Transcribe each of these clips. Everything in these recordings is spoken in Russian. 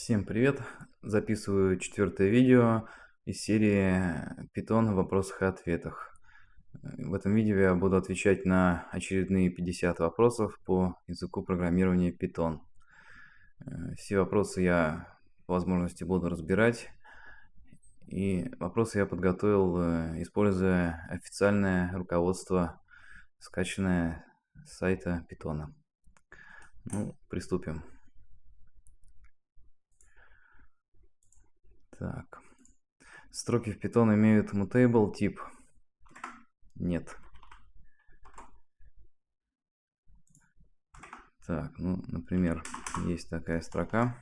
Всем привет! Записываю четвертое видео из серии Python в вопросах и ответах. В этом видео я буду отвечать на очередные 50 вопросов по языку программирования Python. Все вопросы я по возможности буду разбирать. И вопросы я подготовил, используя официальное руководство, скачанное с сайта Python. Ну, приступим. Так. Строки в Python имеют mutable тип? Нет. Так, ну, например, есть такая строка.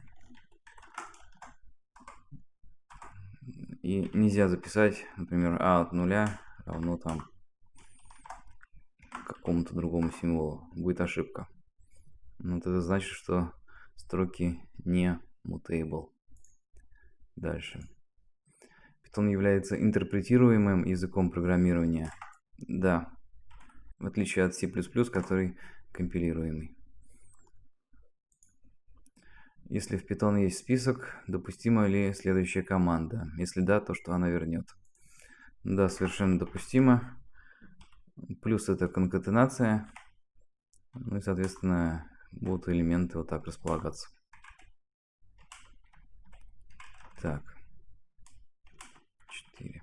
И нельзя записать, например, а от нуля равно там какому-то другому символу. Будет ошибка. Вот это значит, что строки не mutable. Дальше. Python является интерпретируемым языком программирования. Да. В отличие от C++, который компилируемый. Если в Python есть список, допустима ли следующая команда? Если да, то что она вернет? Да, совершенно допустимо. Плюс это конкатенация. Ну и, соответственно, будут элементы вот так располагаться. Так. 4.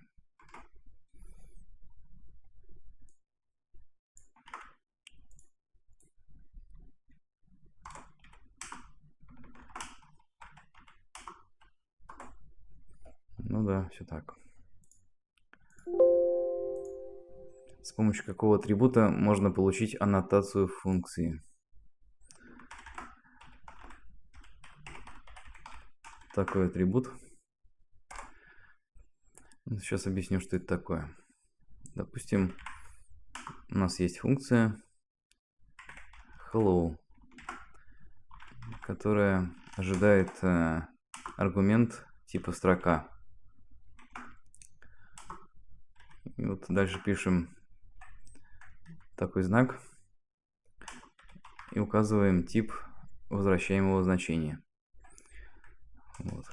Ну да, все так. С помощью какого атрибута можно получить аннотацию функции? Такой атрибут. Сейчас объясню, что это такое. Допустим, у нас есть функция hello, которая ожидает аргумент типа строка. И вот дальше пишем такой знак и указываем тип возвращаемого значения. Вот.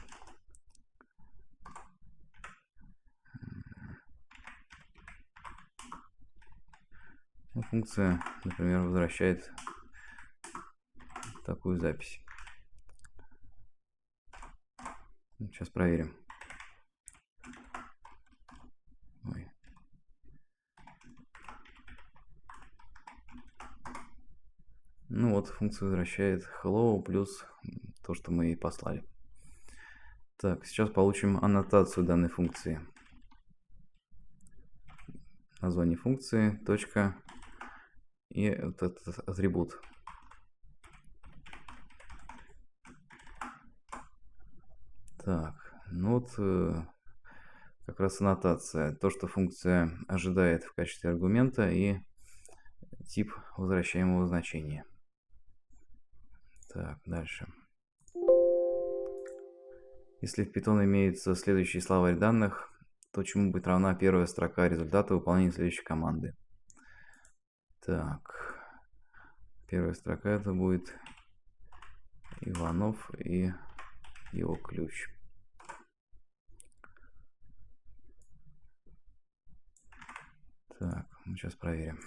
Ну, функция, например, возвращает такую запись. Сейчас проверим. Ой. Ну вот, функция возвращает hello плюс то, что мы ей послали. Так, сейчас получим аннотацию данной функции. Название функции, точка и вот этот атрибут. Так, ну вот как раз аннотация. То, что функция ожидает в качестве аргумента и тип возвращаемого значения. Так, дальше. Если в Python имеется следующий словарь данных, то чему будет равна первая строка результата выполнения следующей команды? Так, первая строка это будет Иванов и его ключ. Так, ну сейчас проверим.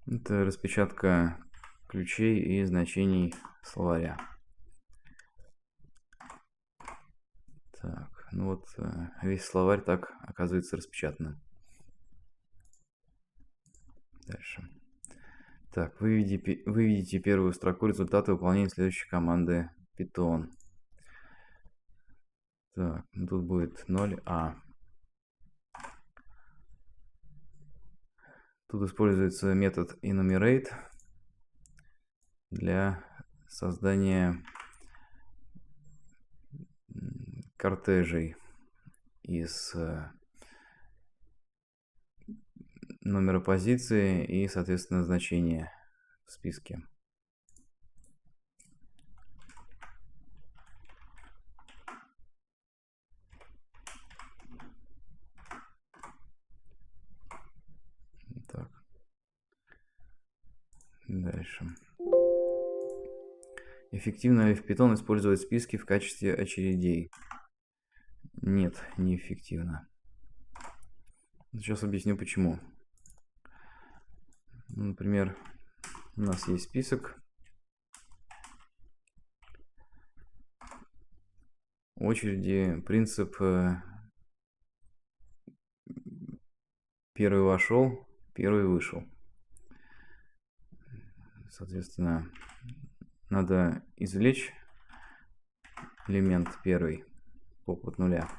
Это распечатка ключей и значений словаря. Так, ну вот весь словарь так оказывается распечатанным. Дальше. Так, выведите первую строку результата выполнения следующей команды Python. Так, ну тут будет 0а. Тут используется метод enumerate для создания кортежей из номера позиции и, соответственно, значения в списке. Дальше. Эффективно ли в Python использовать списки в качестве очередей? Нет, неэффективно. Сейчас объясню почему. Например, у нас есть список. Очереди, принцип первый вошел, первый вышел. Соответственно, надо извлечь элемент первый от нуля.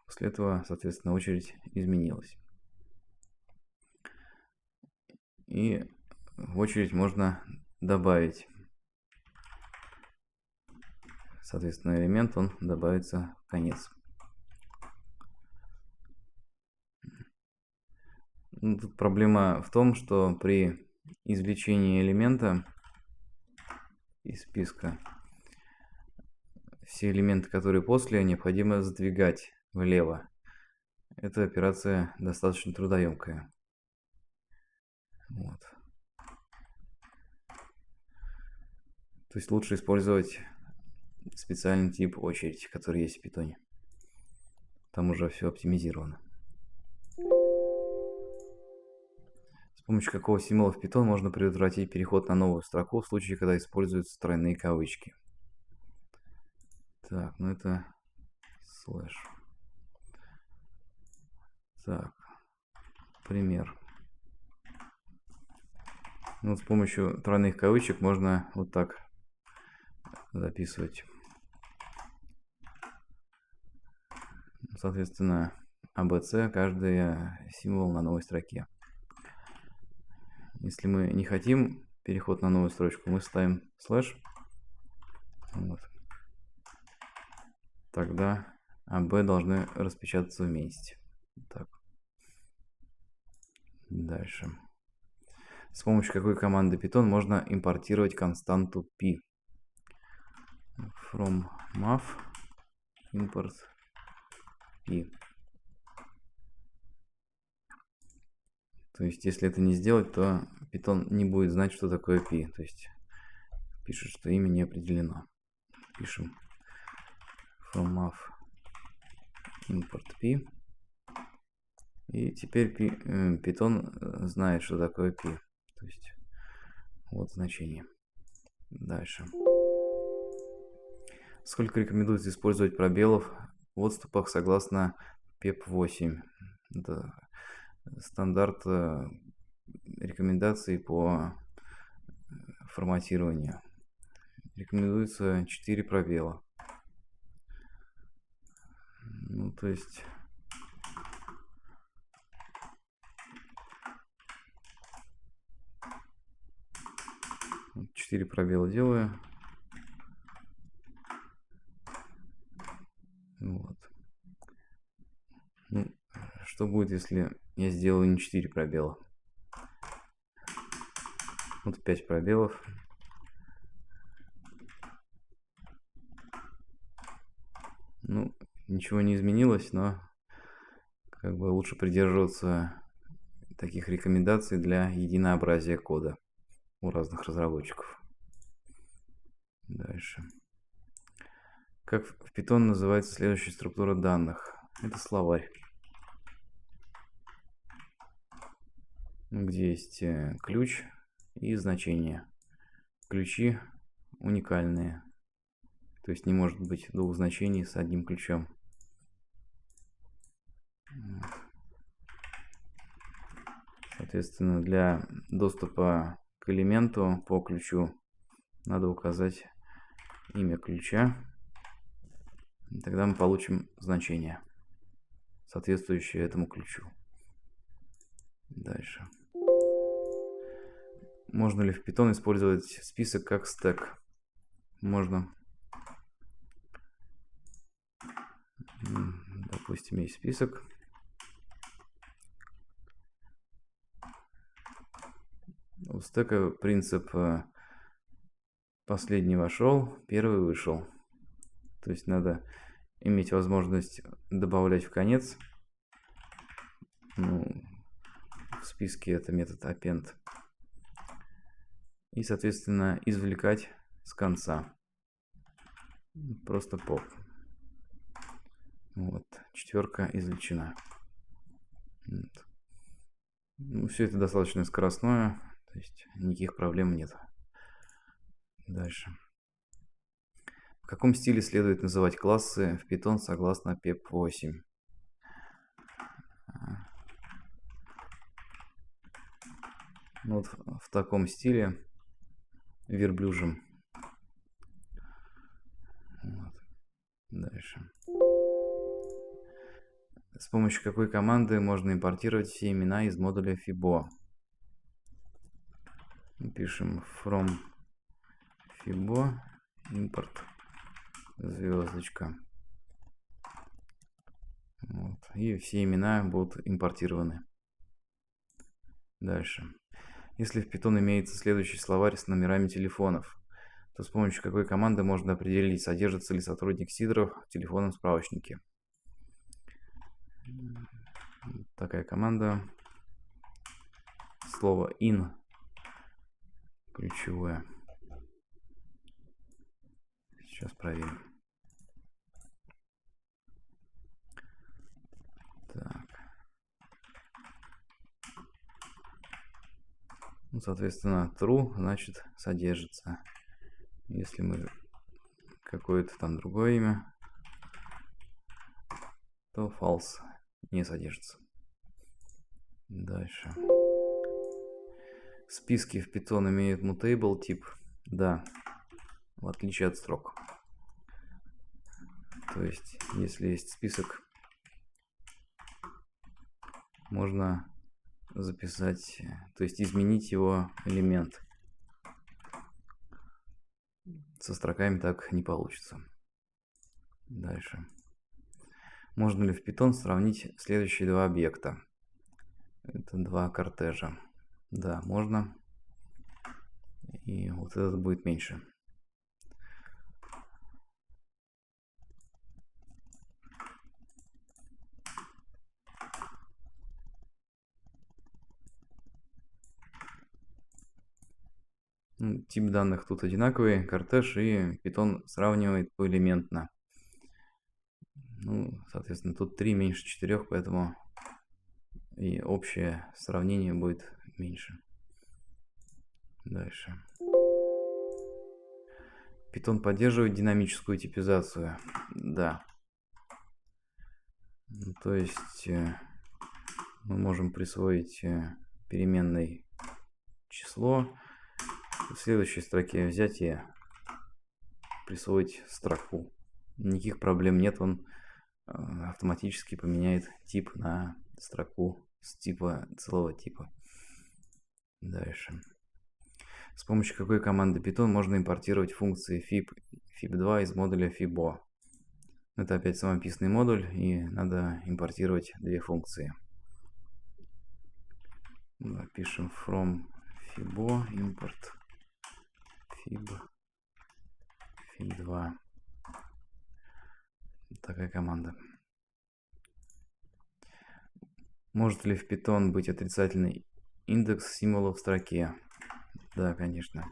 После этого, соответственно, очередь изменилась. И в очередь можно добавить. Соответственно, элемент, он добавится в конец. Тут проблема в том, что при извлечении элемента из списка все элементы, которые после, необходимо сдвигать влево. Эта операция достаточно трудоемкая. Вот. То есть лучше использовать специальный тип очередь, который есть в Python. Там уже все оптимизировано. С помощью какого символа в Python можно предотвратить переход на новую строку в случае, когда используются тройные кавычки? Так, ну это слэш. Так, пример. Вот с помощью тройных кавычек можно вот так записывать. Соответственно, ABC, каждый символ на новой строке. Если мы не хотим переход на новую строчку, мы ставим слэш. Вот. Тогда AB должны распечататься вместе. Так. Дальше. С помощью какой команды Python можно импортировать константу p? From math import p. То есть, если это не сделать, то Python не будет знать, что такое p. То есть, пишет, что имя не определено. Пишем from math import p. И теперь Python знает, что такое p. То есть, вот значение. Дальше. Сколько рекомендуется использовать пробелов в отступах согласно PEP8? Это стандарт рекомендаций по форматированию. Рекомендуется 4 пробела. Ну, то есть... Четыре пробела делаю. Вот. Ну, что будет, если я сделаю не 4 пробела? Вот 5 пробелов. Ну, ничего не изменилось, но как бы лучше придерживаться таких рекомендаций для единообразия кода у разных разработчиков. Дальше. Как в Python называется следующая структура данных? Это словарь, где есть ключ и значение. Ключи уникальные, то есть не может быть двух значений с одним ключом. Соответственно, для доступа к элементу по ключу надо указать имя ключа. И тогда мы получим значение, соответствующее этому ключу. Дальше. Можно ли в Python использовать список как стэк? Можно. Допустим, есть список. У стэка принцип последний вошел, первый вышел. То есть надо иметь возможность добавлять в конец. Ну, в списке это метод append. и, соответственно, извлекать с конца. Просто pop. Вот, четверка извлечена. Вот. Ну, все это достаточно скоростное, то есть никаких проблем нет. Дальше. В каком стиле следует называть классы в Python согласно PEP8? Ну, вот в таком стиле, верблюжьем. Вот. Дальше. С помощью какой команды можно импортировать все имена из модуля FIBO? Пишем from FIBO import звездочка. Вот. И все имена будут импортированы. Дальше. Если в Python имеется следующий словарь с номерами телефонов, то с помощью какой команды можно определить, содержится ли сотрудник Сидоров в телефонном справочнике? Такая команда. Слово in ключевое. Сейчас проверим. Так. Ну, соответственно, true значит содержится. Если мы какое-то там другое имя, то false не содержится. Дальше. Списки в Python имеют mutable тип? Да, в отличие от строк. То есть, если есть список, можно записать, то есть изменить его элемент. Со строками так не получится. Дальше. Можно ли в Python сравнить следующие два объекта? Это два кортежа. Да, можно. И вот этот будет меньше. Тип данных тут одинаковый, кортеж, и Python сравнивает поэлементно. Ну, соответственно, тут 3 меньше 4, поэтому и общее сравнение будет меньше. Дальше. Python поддерживает динамическую типизацию? Да. То есть мы можем присвоить переменной число, в следующей строке взять и присвоить строку. Никаких проблем нет, он автоматически поменяет тип на строку с типа целого типа. Дальше. С помощью какой команды Python можно импортировать функции fib, fib2 из модуля FIBO? Это опять самописный модуль, и надо импортировать две функции. Пишем from FIBO import fib2. Такая команда. Может ли в Python быть отрицательный индекс символов в строке? Да, конечно.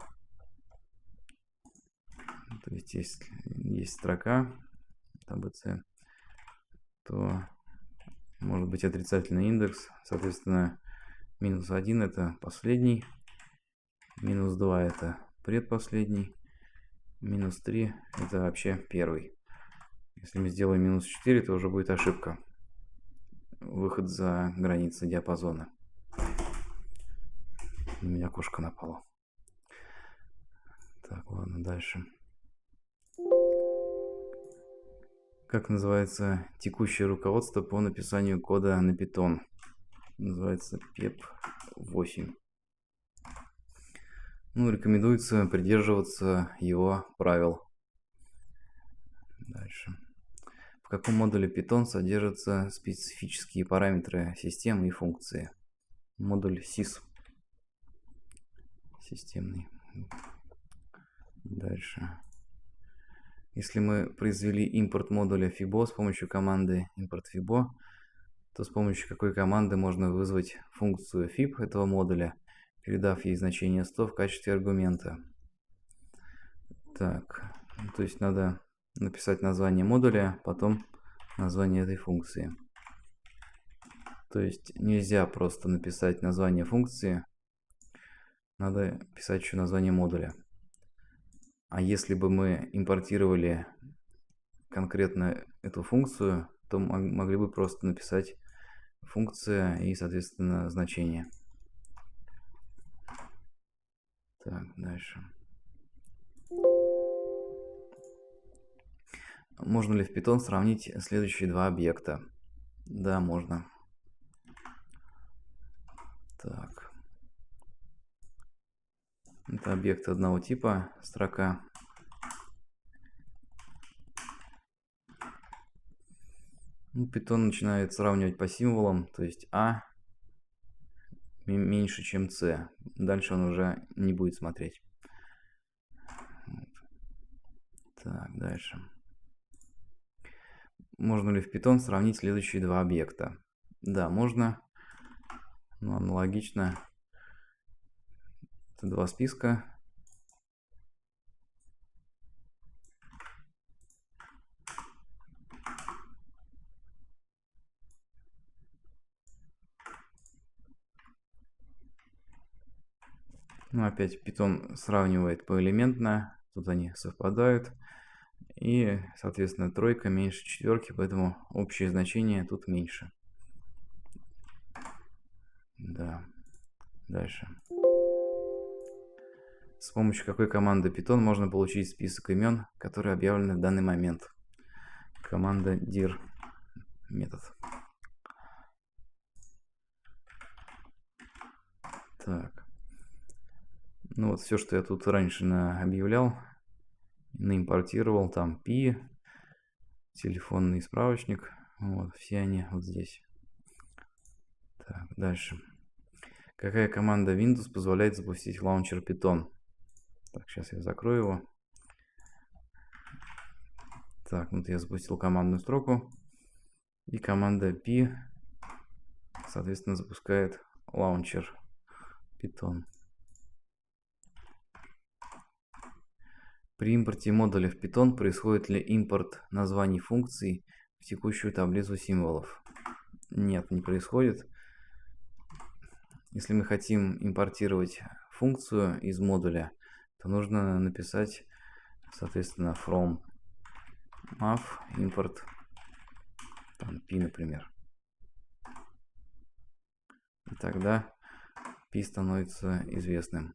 То есть, если есть строка ABC, то может быть отрицательный индекс. Соответственно, -1 это последний, -2 это предпоследний, -3 это вообще первый. Если мы сделаем -4, то уже будет ошибка. Выход за границы диапазона. На меня кошка напала. Так, ладно, дальше. Как называется текущее руководство по написанию кода на Python? Называется PEP8. Ну, рекомендуется придерживаться его правил. Дальше. В каком модуле Python содержатся специфические параметры системы и функции? Модуль sys. Системный. Дальше. Если мы произвели импорт модуля FIBO с помощью команды import FIBO, то с помощью какой команды можно вызвать функцию fib этого модуля передав ей значение 100 в качестве аргумента. Так, то есть надо написать название модуля, потом название этой функции. То есть нельзя просто написать название функции, надо писать еще название модуля. А если бы мы импортировали конкретно эту функцию, то могли бы просто написать функция и, соответственно, значение. Так, дальше. Можно ли в Python сравнить следующие два объекта? Да, можно. Так. Это объекты одного типа, строка. Python начинает сравнивать по символам, то есть А меньше, чем С. Дальше он уже не будет смотреть. Так, дальше. Можно ли в Python сравнить следующие два объекта? Да, можно. Но аналогично. Это два списка. Ну, опять Python сравнивает поэлементно. Тут они совпадают. И, соответственно, тройка меньше четверки, поэтому общее значение тут меньше. Да. Дальше. С помощью какой команды Python можно получить список имен, которые объявлены в данный момент? Команда dir метод. Так. Ну вот все, что я тут раньше объявлял, наимпортировал, там Pi, телефонный справочник, вот, все они вот здесь. Так, дальше. Какая команда Windows позволяет запустить лаунчер Python? Так, сейчас я закрою его. Так, вот я запустил командную строку. И команда Pi, соответственно, запускает лаунчер Python. При импорте модуля в Python происходит ли импорт названий функций в текущую таблицу символов? Нет, не происходит. Если мы хотим импортировать функцию из модуля, то нужно написать, соответственно, from mav import Pi, например. И тогда Pi становится известным.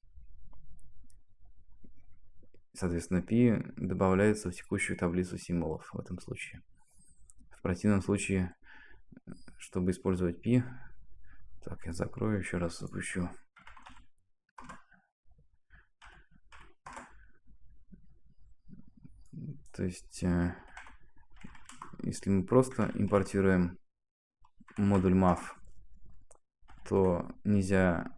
Соответственно, Pi добавляется в текущую таблицу символов в этом случае. В противном случае, чтобы использовать Pi, так, я закрою, еще раз запущу. То есть, если мы просто импортируем модуль mav, то нельзя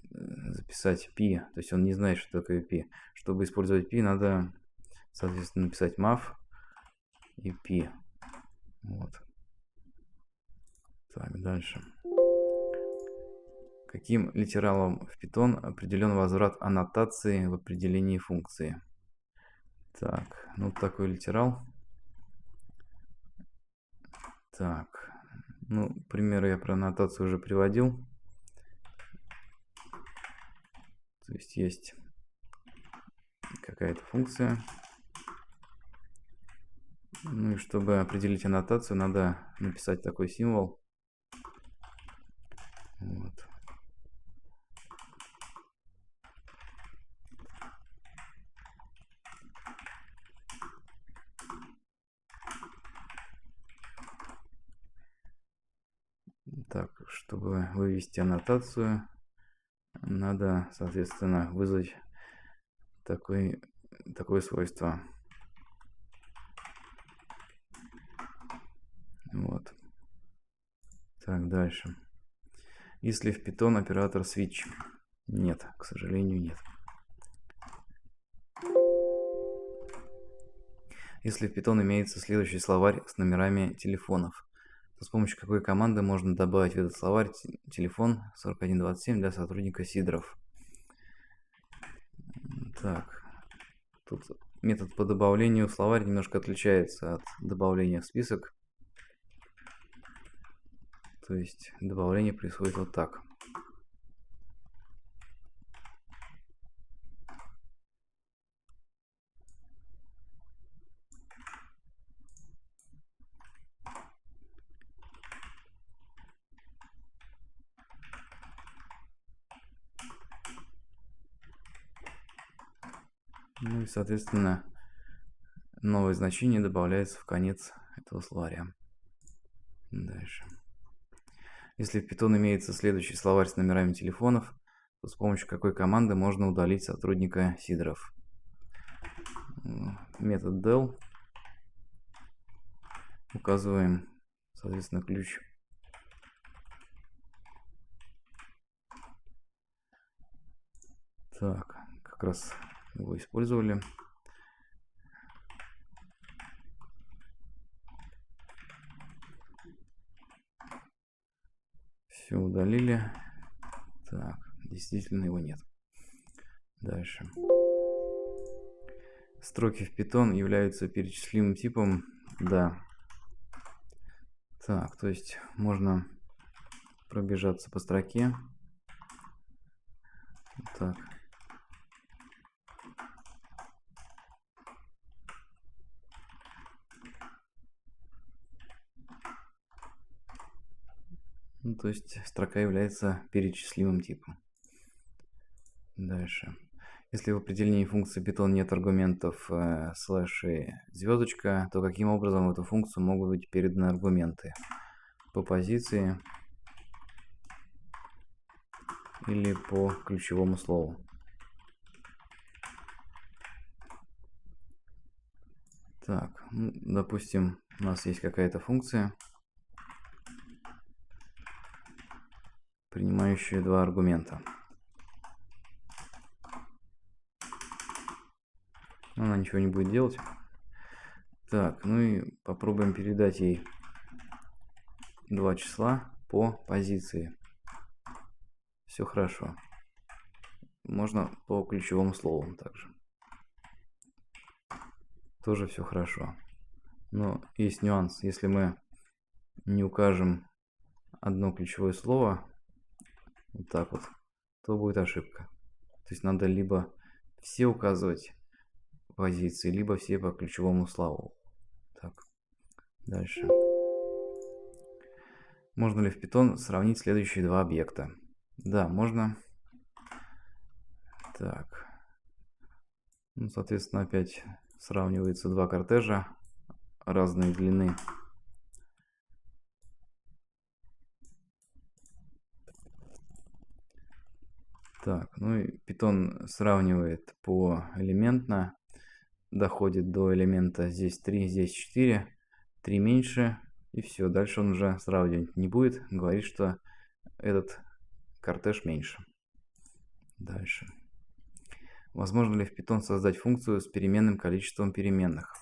записать Pi, то есть он не знает, что такое Pi. Чтобы использовать Pi, надо, соответственно, написать mav и Pi. Вот. Так, дальше. Каким литералом в Python определен возврат аннотации в определении функции? Так, ну такой литерал. Так, ну, примеры я про аннотацию уже приводил. То есть какая-то функция. Ну и чтобы определить аннотацию, надо написать такой символ. Вот. Так, чтобы вывести аннотацию, надо, соответственно, вызвать такое свойство. Вот. Так, дальше. Есть ли в Python оператор switch? Нет, к сожалению, нет. Если в Python имеется следующий словарь с номерами телефонов, то с помощью какой команды можно добавить в этот словарь телефон 4127 для сотрудника Сидоров. Так, тут метод по добавлению в словарь немножко отличается от добавления в список. То есть добавление происходит вот так. Ну и, соответственно, новое значение добавляется в конец этого словаря. Дальше. Если в Python имеется следующий словарь с номерами телефонов, то с помощью какой команды можно удалить сотрудника Сидоров? Метод del. Указываем, соответственно, ключ. Так, как раз его использовали. Все удалили. Так, действительно его нет. Дальше. Строки в Python являются перечислимым типом. Да. Так, то есть можно пробежаться по строке. Так. Ну, то есть строка является перечислимым типом. Дальше. Если в определении функции Python нет аргументов слэш и звездочка, то каким образом в эту функцию могут быть переданы аргументы? По позиции или по ключевому слову? Так, ну, допустим, у нас есть какая-то функция, принимающая два аргумента. Она ничего не будет делать. Так, ну и попробуем передать ей два числа по позиции. Все хорошо. Можно по ключевому слову также. Тоже все хорошо. Но есть нюанс. Если мы не укажем одно ключевое слово, вот так вот, то будет ошибка. То есть надо либо все указывать позиции, либо все по ключевому слову. Так, дальше. Можно ли в Python сравнить следующие два объекта? Да, можно. Так. Ну, соответственно, опять сравниваются два кортежа разной длины. Так, ну и Python сравнивает поэлементно. Доходит до элемента здесь 3, здесь 4. 3 меньше. И все. Дальше он уже сравнивать не будет. Говорит, что этот кортеж меньше. Дальше. Возможно ли в Python создать функцию с переменным количеством переменных?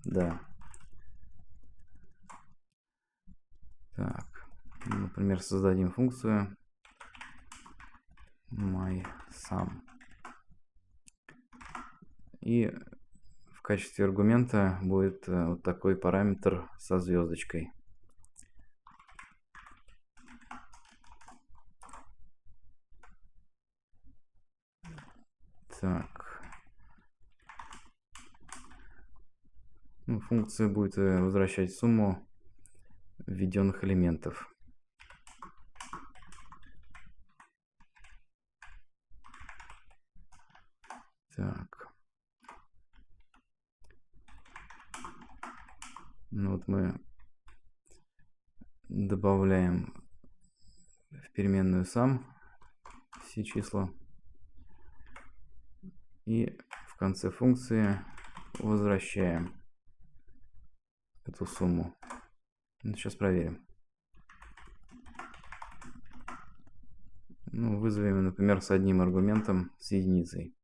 Да. Так. Например, создадим функцию mySum. И в качестве аргумента будет вот такой параметр со звездочкой. Так. Ну, функция будет возвращать сумму введенных элементов. Так. Ну вот мы добавляем в переменную sum все числа. И в конце функции возвращаем эту сумму. Ну, сейчас проверим. Ну, вызовем, например, с одним аргументом, с единицей.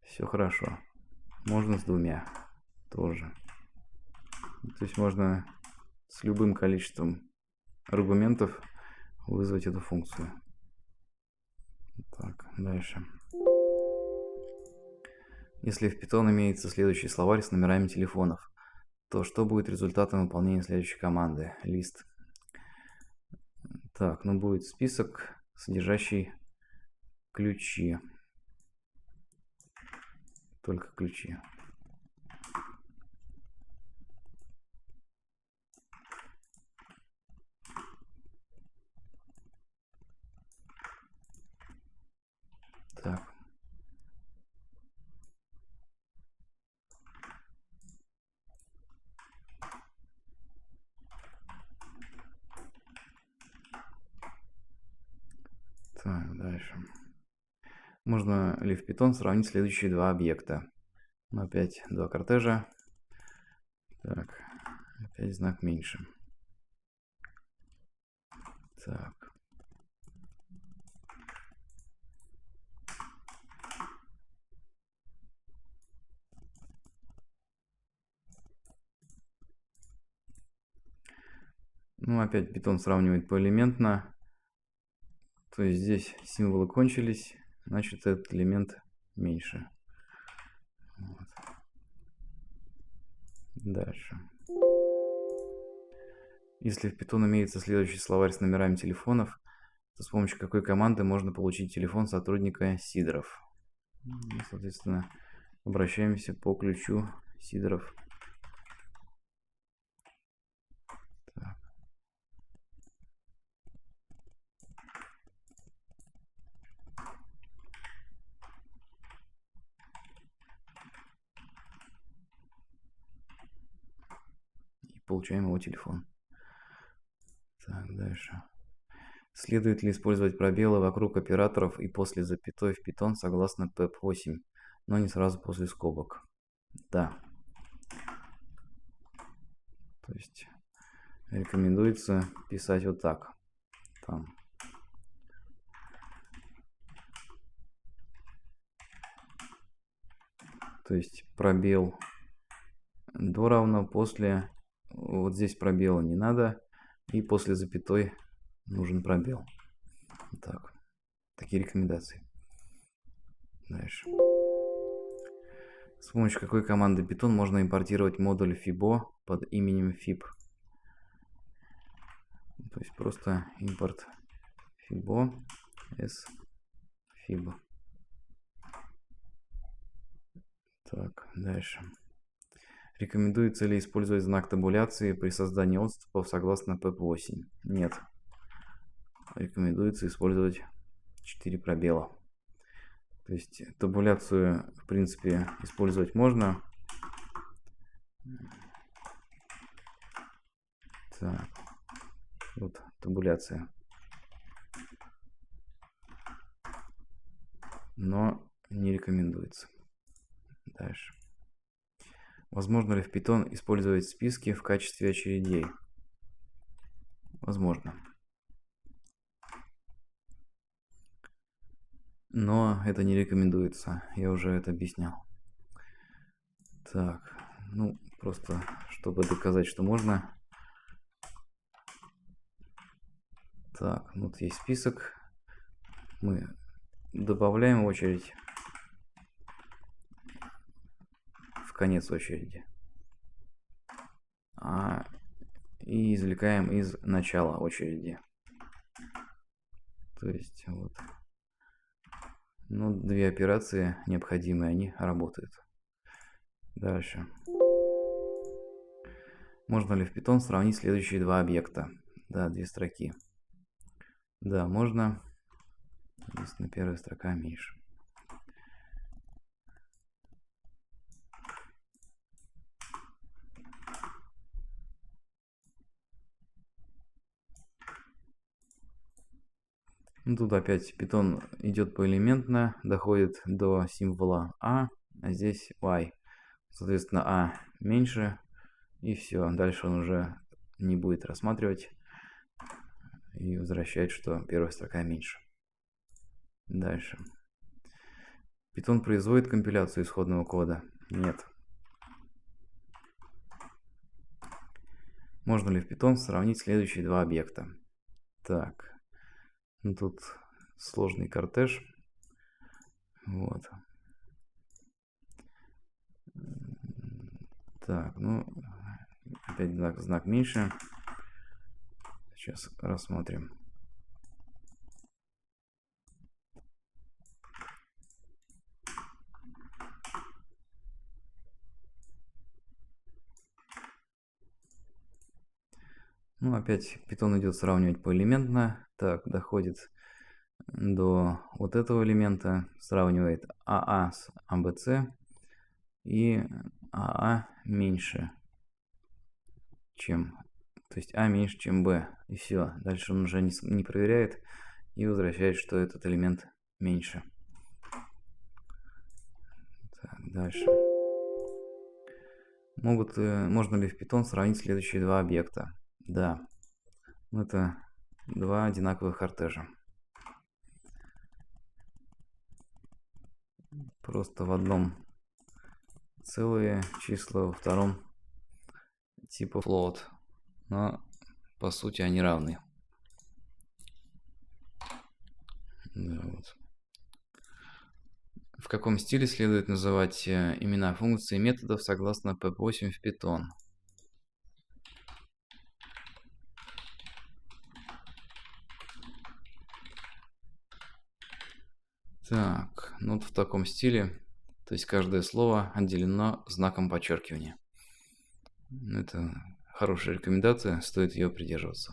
Все хорошо. Можно с двумя тоже. То есть можно с любым количеством аргументов вызвать эту функцию. Так, дальше. Если в Python имеется следующий словарь с номерами телефонов, то что будет результатом выполнения следующей команды? List. Так, ну будет список, содержащий ключи. Только ключи. Так. Так, дальше. Можно ли в Python сравнить следующие два объекта? Ну, опять два кортежа. Так, опять знак меньше. Так. Ну, опять Python сравнивает поэлементно. То есть здесь символы кончились, значит этот элемент меньше. Вот. Дальше. Если в Python имеется следующий словарь с номерами телефонов, то с помощью какой команды можно получить телефон сотрудника Сидоров? Ну, соответственно, обращаемся по ключу Сидоров. Так. И получаем его телефон. Так, дальше. Следует ли использовать пробелы вокруг операторов и после запятой в Python согласно PEP8, но не сразу после скобок? Да. То есть рекомендуется писать вот так. Там. То есть пробел до равно, после, вот здесь пробела не надо, и после запятой нужен пробел. Так, такие рекомендации. Дальше. С помощью какой команды Python можно импортировать модуль FIBO под именем FIB? То есть просто импорт FIBO s FIB. Так, дальше. Рекомендуется ли использовать знак табуляции при создании отступов согласно PEP8? Нет. Рекомендуется использовать 4 пробела. То есть табуляцию, в принципе, использовать можно. Так, вот табуляция. Но не рекомендуется. Дальше. Возможно ли в Python использовать списки в качестве очередей? Возможно. Но это не рекомендуется. Я уже это объяснял. Так, ну, просто чтобы доказать, что можно. Так, вот есть список. Мы добавляем очередь в конец очереди. И извлекаем из начала очереди. То есть вот. Ну, две операции необходимые, они работают. Дальше. Можно ли в Python сравнить следующие два объекта? Да, две строки. Да, можно. Единственное, первая строка меньше. Ну, тут опять Python идет поэлементно, доходит до символа А здесь Y. Соответственно, А меньше, и все. Дальше он уже не будет рассматривать и возвращает, что первая строка меньше. Дальше. Python производит компиляцию исходного кода? Нет. Можно ли в Python сравнить следующие два объекта? Так, ну тут сложный кортеж. Вот. Так, ну, опять знак меньше. Сейчас рассмотрим. Ну, опять Python идет сравнивать поэлементно. Так, доходит до вот этого элемента, сравнивает АА с АБЦ, и АА меньше, чем, то есть А меньше, чем Б, и все. Дальше он уже не проверяет и возвращает, что этот элемент меньше. Так, дальше. Можно ли в Python сравнить следующие два объекта? Да. Это два одинаковых кортежа. Просто в одном целые числа, во втором типа float. Но по сути они равны. Да, вот. В каком стиле следует называть имена функций и методов согласно PEP8 в Python? Так, ну вот в таком стиле, то есть каждое слово отделено знаком подчеркивания. Это хорошая рекомендация, стоит ее придерживаться.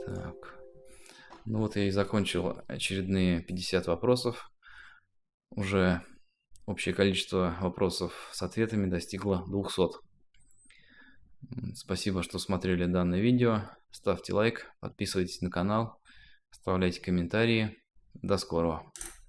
Так, ну вот я и закончил очередные 50 вопросов. Уже общее количество вопросов с ответами достигло 200. Спасибо, что смотрели данное видео. Ставьте лайк, подписывайтесь на канал, оставляйте комментарии. До скорого.